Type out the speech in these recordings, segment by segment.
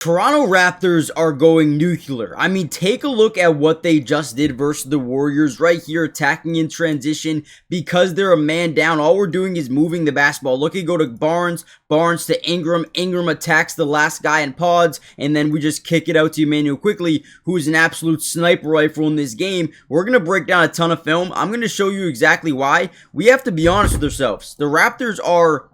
Toronto Raptors are going nuclear. I mean, take a look at what they just did versus the Warriors right here, attacking in transition because they're a man down. All we're doing is moving the basketball. Look, you go to Barnes, Barnes to Ingram. Ingram attacks the last guy in pods, and then we just kick it out to Emmanuel quickly, who is an absolute sniper rifle in this game. We're going to break down a ton of film. I'm going to show you exactly why. We have to be honest with ourselves. The Raptors are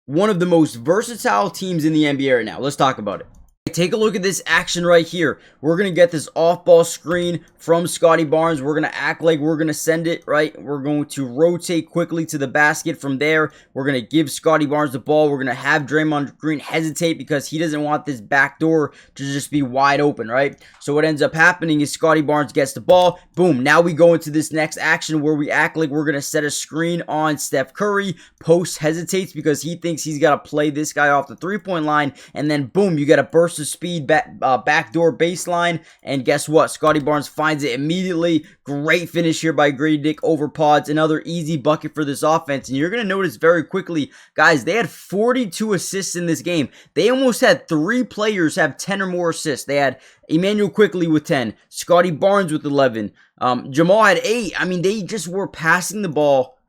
one of the most versatile teams in the NBA right now. Let's talk about it. Take a look at this action right here. We're going to get this off-ball screen from Scottie Barnes. We're going to act like we're going to send it, right? We're going to rotate quickly to the basket from there. We're going to give Scottie Barnes the ball. We're going to have Draymond Green hesitate because he doesn't want this back door to just be wide open, right? So what ends up happening is Scottie Barnes gets the ball. Boom. Now we go into this next action where we act like we're going to set a screen on Steph Curry. Post hesitates because he thinks he's got to play this guy off the three-point line. And then boom, you get a burst of speed backdoor baseline, and guess what? Scottie Barnes finds it immediately. Great finish here by Grady Dick over pods. Another easy bucket for this offense, and you're going to notice very quickly, guys, they had 42 assists in this game. They almost had 3 players have 10 or more assists. They had Emmanuel Quickly with 10, Scottie Barnes with 11, Jamal had 8. I mean, they just were passing the ball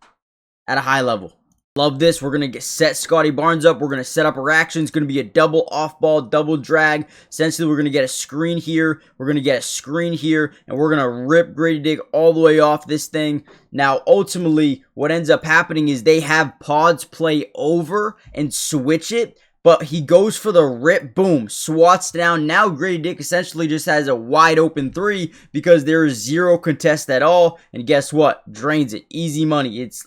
at a high level. Love this. We're going to set Scottie Barnes up. We're going to set up our action. It's going to be a double off-ball, double drag. Essentially, we're going to get a screen here. We're going to get a screen here. And we're going to rip Grady Dick all the way off this thing. Now, ultimately, what ends up happening is they have pods play over and switch it. But he goes for the rip, boom, swats down. Now Grady Dick essentially just has a wide open 3 because there is 0 contest at all. And guess what? Drains it. Easy money. It's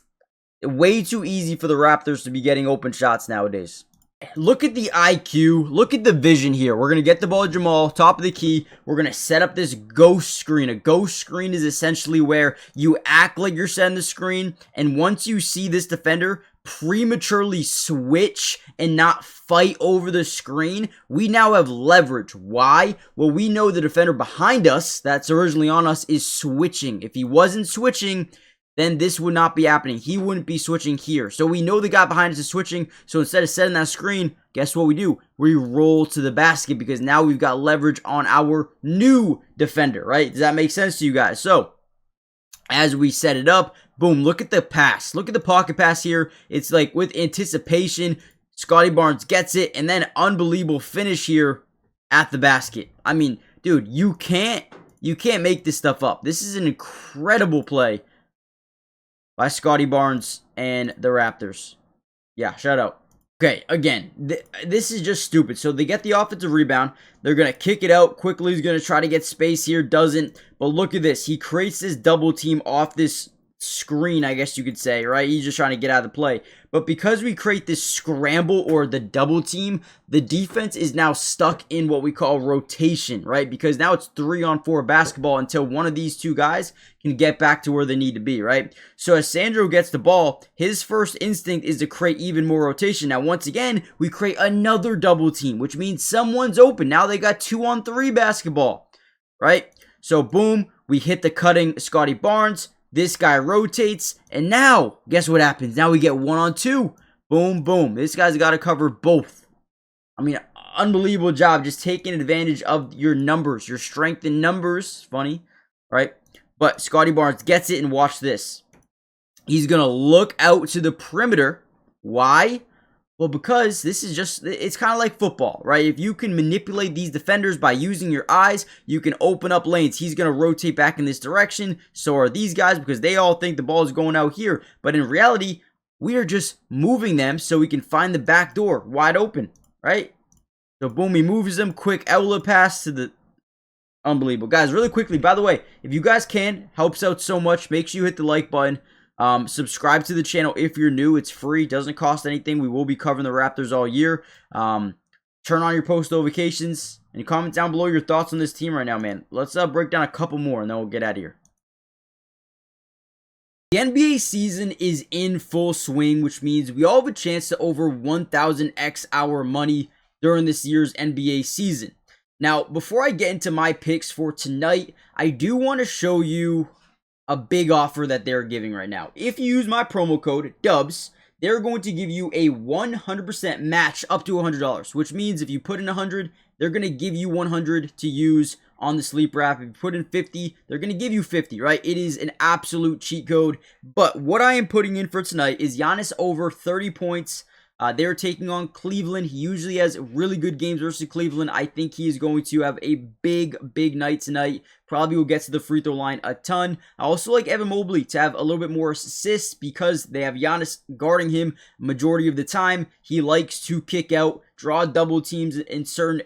way too easy for the Raptors to be getting open shots nowadays. Look at the IQ. Look at the vision here. We're going to get the ball to Jamal, top of the key. We're going to set up this ghost screen. A ghost screen is essentially where you act like you're setting the screen, and once you see this defender prematurely switch and not fight over the screen, we now have leverage. Why? Well, we know the defender behind us, that's originally on us, is switching. If he wasn't switching, then this would not be happening. He wouldn't be switching here. So we know the guy behind us is switching. So instead of setting that screen, guess what we do? We roll to the basket because now we've got leverage on our new defender, right? Does that make sense to you guys? So as we set it up, boom, look at the pass. Look at the pocket pass here. It's like with anticipation, Scottie Barnes gets it, and then unbelievable finish here at the basket. I mean, dude, you can't make this stuff up. This is an incredible play by Scottie Barnes and the Raptors. Yeah, shout out. Okay, again, this is just stupid. So they get the offensive rebound. They're going to kick it out. Quickly, he's going to try to get space here. Doesn't. But look at this. He creates this double team off this screen, I guess you could say, right? He's just trying to get out of the play. But because we create this scramble or the double team, the defense is now stuck in what we call rotation, right? Because now it's 3-on-4 basketball until one of these two guys can get back to where they need to be, right? So as Sandro gets the ball, his first instinct is to create even more rotation. Now, once again, we create another double team, which means someone's open. Now they got 2-on-3 basketball, right? So boom, we hit the cutting Scottie Barnes. This guy rotates, and now, guess what happens? Now we get 1-on-2. Boom, boom. This guy's got to cover both. I mean, unbelievable job just taking advantage of your numbers, your strength in numbers. Funny, right? But Scottie Barnes gets it, and watch this. He's going to look out to the perimeter. Why? Well, because this is just, it's kind of like football, right? If you can manipulate these defenders by using your eyes, you can open up lanes. He's going to rotate back in this direction. So are these guys, because they all think the ball is going out here. But in reality, we are just moving them so we can find the back door wide open, right? So boom, he moves them. Quick outlet pass to the... Unbelievable. Guys, really quickly, by the way, if you guys can, helps out so much. Make sure you hit the like button. Subscribe to the channel if you're new. It's free. Doesn't cost anything. We will be covering the Raptors all year. Turn on your post notifications and comment down below your thoughts on this team right now, man. Let's break down a couple more and then we'll get out of here. The NBA season is in full swing, which means we all have a chance to over 1,000x our money during this year's NBA season. Now, before I get into my picks for tonight, I do want to show you a big offer that they're giving right now. If you use my promo code DUBS, they're going to give you a 100% match up to $100, which means if you put in 100, they're going to give you 100 to use on the sleeper app. If you put in 50, they're going to give you 50, right? It is an absolute cheat code. But what I am putting in for tonight is Giannis over 30 points. They're taking on Cleveland. He usually has really good games versus Cleveland. I think he is going to have a big night tonight. Probably will get to the free throw line a ton. I also like Evan Mobley to have a little bit more assists because they have Giannis guarding him majority of the time. He likes to kick out, draw double teams in certain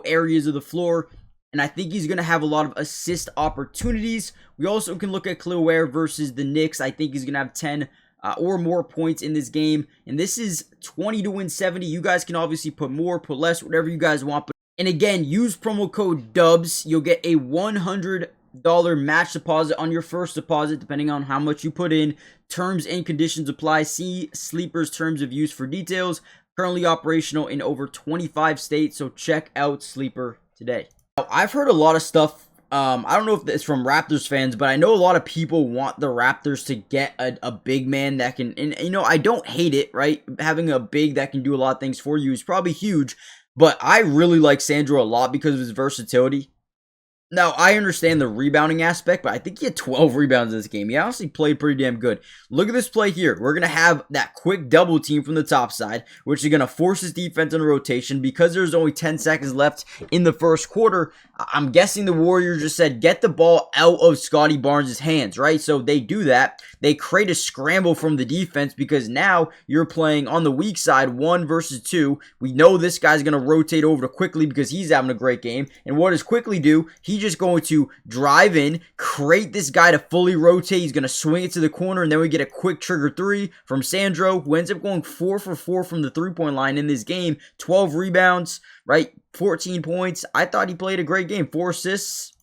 areas of the floor. And I think he's going to have a lot of assist opportunities. We also can look at NUCLEUR versus the Knicks. I think he's going to have 10 or more points in this game. And this is 20 to win 70. You guys can obviously put more, put less, whatever you guys want. And again, use promo code DUBS. You'll get a $100 match deposit on your first deposit, depending on how much you put in. Terms and conditions apply. See Sleeper's terms of use for details. Currently operational in over 25 states, so check out Sleeper today. Now, I've heard a lot of stuff. I don't know if it's from Raptors fans, but I know a lot of people want the Raptors to get a big man that can, and I don't hate it, right? Having a big that can do a lot of things for you is probably huge, but I really like Sandro a lot because of his versatility. Now, I understand the rebounding aspect, but I think he had 12 rebounds in this game. He honestly played pretty damn good. Look at this play here. We're going to have that quick double team from the top side, which is going to force his defense into rotation. Because there's only 10 seconds left in the first quarter, I'm guessing the Warriors just said, get the ball out of Scottie Barnes' hands, right? So they do that. They create a scramble from the defense because now you're playing on the weak side, 1 versus 2. We know this guy's going to rotate over to Quickly because he's having a great game. And what does Quickly do? He's just going to drive in, create this guy to fully rotate. He's going to swing it to the corner, and then we get a quick trigger 3 from Sandro, who ends up going 4 for 4 from the three-point line in this game. 12 rebounds, right? 14 points. I thought he played a great game. 4 assists,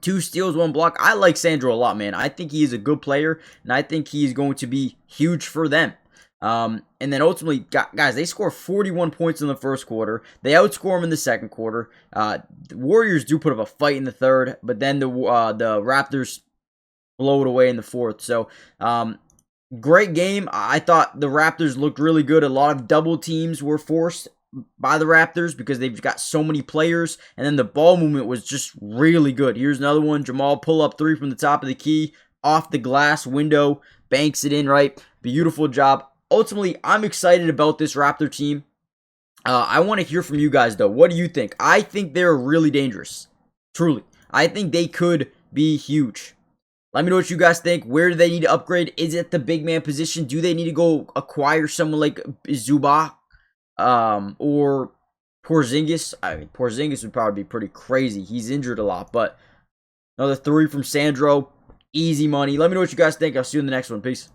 2 steals, 1 block. I like Sandro a lot, man. I think he is a good player, and I think he is going to be huge for them. And then ultimately, guys, they score 41 points in the first quarter. They outscore them in the second quarter. The Warriors do put up a fight in the third, but then the Raptors blow it away in the fourth. So, great game. I thought the Raptors looked really good. A lot of double teams were forced by the Raptors because they've got so many players, and then the ball movement was just really good. Here's another one. Jamal pull up 3 from the top of the key, off the glass window, banks it in, right? Beautiful job. Ultimately, I'm excited about this Raptor team. I want to hear from you guys, though. What do you think? I think they're really dangerous. Truly. I think they could be huge. Let me know what you guys think. Where do they need to upgrade? Is it the big man position? Do they need to go acquire someone like Zubac or Porzingis? I mean, Porzingis would probably be pretty crazy. He's injured a lot, but another 3 from Sandro. Easy money. Let me know what you guys think. I'll see you in the next one. Peace.